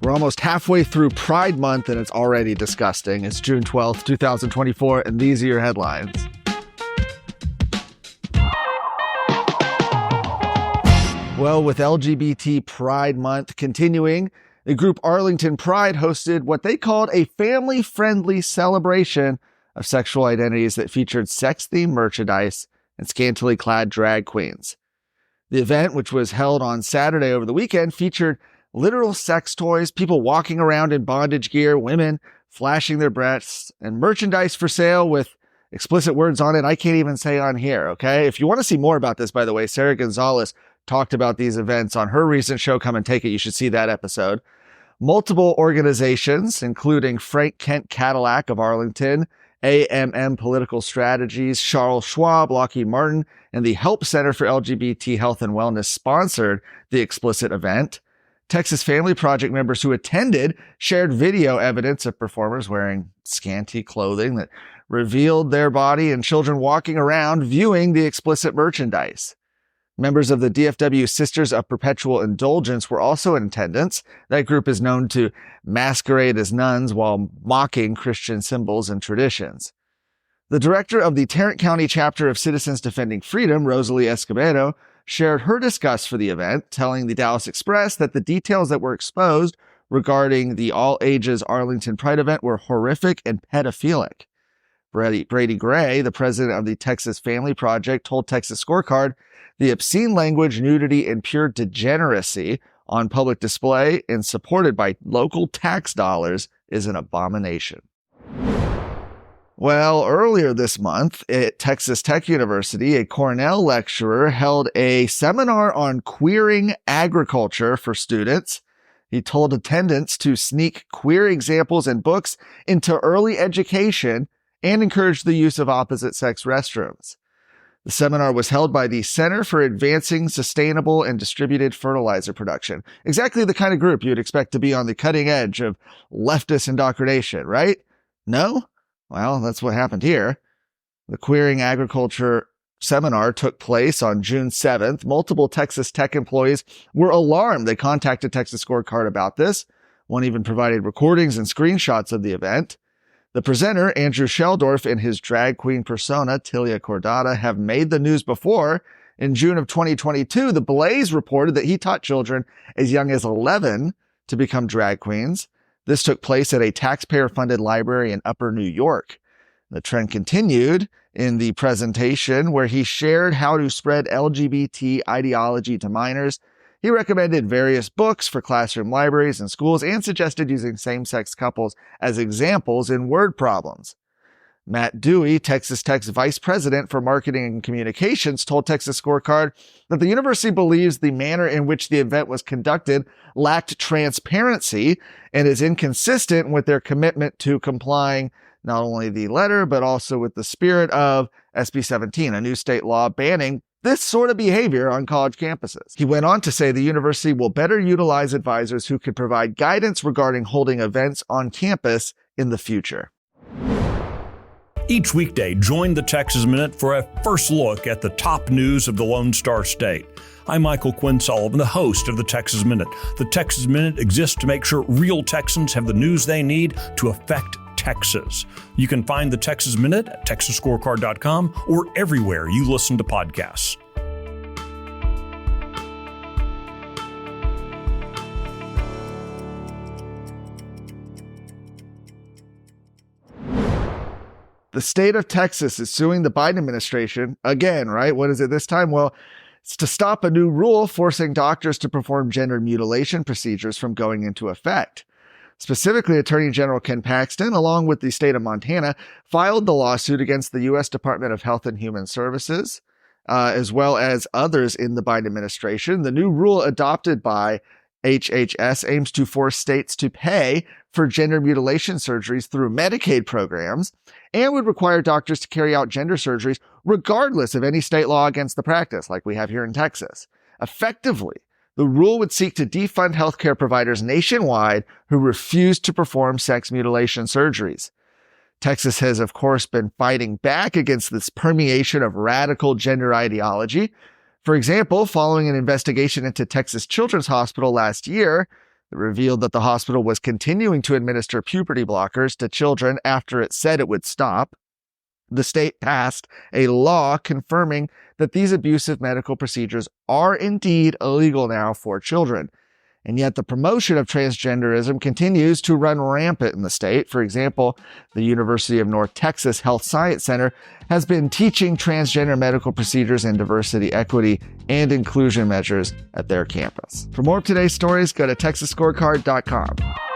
We're almost halfway through Pride Month and it's already disgusting. It's June 12th, 2024, and these are your headlines. Well, with LGBT Pride Month continuing, the group Arlington Pride hosted what they called a family-friendly celebration of sexual identities that featured sex-themed merchandise and scantily clad drag queens. The event, which was held on Saturday over the weekend, featured literal sex toys, people walking around in bondage gear, women flashing their breasts, and merchandise for sale with explicit words on it I can't even say on here, okay? If you want to see more about this, by the way, Sarah Gonzalez talked about these events on her recent show, Come and Take It. You should see that episode. Multiple organizations, including Frank Kent Cadillac of Arlington, AMM Political Strategies, Charles Schwab, Lockheed Martin, and the Help Center for LGBT Health and Wellness sponsored the explicit event. Texas Family Project members who attended shared video evidence of performers wearing scanty clothing that revealed their body and children walking around viewing the explicit merchandise. Members of the DFW Sisters of Perpetual Indulgence were also in attendance. That group is known to masquerade as nuns while mocking Christian symbols and traditions. The director of the Tarrant County chapter of Citizens Defending Freedom, Rosalie Escobedo, shared her disgust for the event, telling the Dallas Express that the details that were exposed regarding the all-ages Arlington Pride event were horrific and pedophilic. Brady Gray, the president of the Texas Family Project, told Texas Scorecard the obscene language, nudity, and pure degeneracy on public display and supported by local tax dollars is an abomination. Well, earlier this month at Texas Tech University, a Cornell lecturer held a seminar on queering agriculture for students. He told attendants to sneak queer examples and books into early education and encouraged the use of opposite-sex restrooms. The seminar was held by the Center for Advancing Sustainable and Distributed Fertilizer Production. Exactly the kind of group you'd expect to be on the cutting edge of leftist indoctrination, right? No? Well, that's what happened here. The Queering Agriculture seminar took place on June 7th. Multiple Texas Tech employees were alarmed. They contacted Texas Scorecard about this. One even provided recordings and screenshots of the event. The presenter, Andrew Sheldorf, and his drag queen persona, Tilia Cordata, have made the news before. In June of 2022, The Blaze reported that he taught children as young as 11 to become drag queens. This took place at a taxpayer-funded library in Upper New York. The trend continued in the presentation where he shared how to spread LGBT ideology to minors. He recommended various books for classroom libraries and schools and suggested using same-sex couples as examples in word problems. Matt Dewey, Texas Tech's vice president for marketing and communications, told Texas Scorecard that the university believes the manner in which the event was conducted lacked transparency and is inconsistent with their commitment to complying not only the letter, but also with the spirit of SB 17, a new state law banning this sort of behavior on college campuses. He went on to say the university will better utilize advisors who could provide guidance regarding holding events on campus in the future. Each weekday, join the Texas Minute for a first look at the top news of the Lone Star State. I'm Michael Quinn Sullivan, the host of the Texas Minute. The Texas Minute exists to make sure real Texans have the news they need to affect Texas. You can find the Texas Minute at texasscorecard.com or everywhere you listen to podcasts. The state of Texas is suing the Biden administration again, right? What is it this time? Well, it's to stop a new rule forcing doctors to perform gender mutilation procedures from going into effect. Specifically, Attorney General Ken Paxton, along with the state of Montana, filed the lawsuit against the U.S. Department of Health and Human Services, as well as others in the Biden administration. The new rule adopted by HHS aims to force states to pay for gender mutilation surgeries through Medicaid programs and would require doctors to carry out gender surgeries regardless of any state law against the practice, like we have here in Texas. Effectively, the rule would seek to defund healthcare providers nationwide who refuse to perform sex mutilation surgeries. Texas has, of course, been fighting back against this permeation of radical gender ideology. For example, following an investigation into Texas Children's Hospital last year, It revealed that the hospital was continuing to administer puberty blockers to children after it said it would stop. The state passed a law confirming that these abusive medical procedures are indeed illegal now for children. And yet the promotion of transgenderism continues to run rampant in the state. For example, the University of North Texas Health Science Center has been teaching transgender medical procedures and diversity, equity, and inclusion measures at their campus. For more of today's stories, go to texasscorecard.com.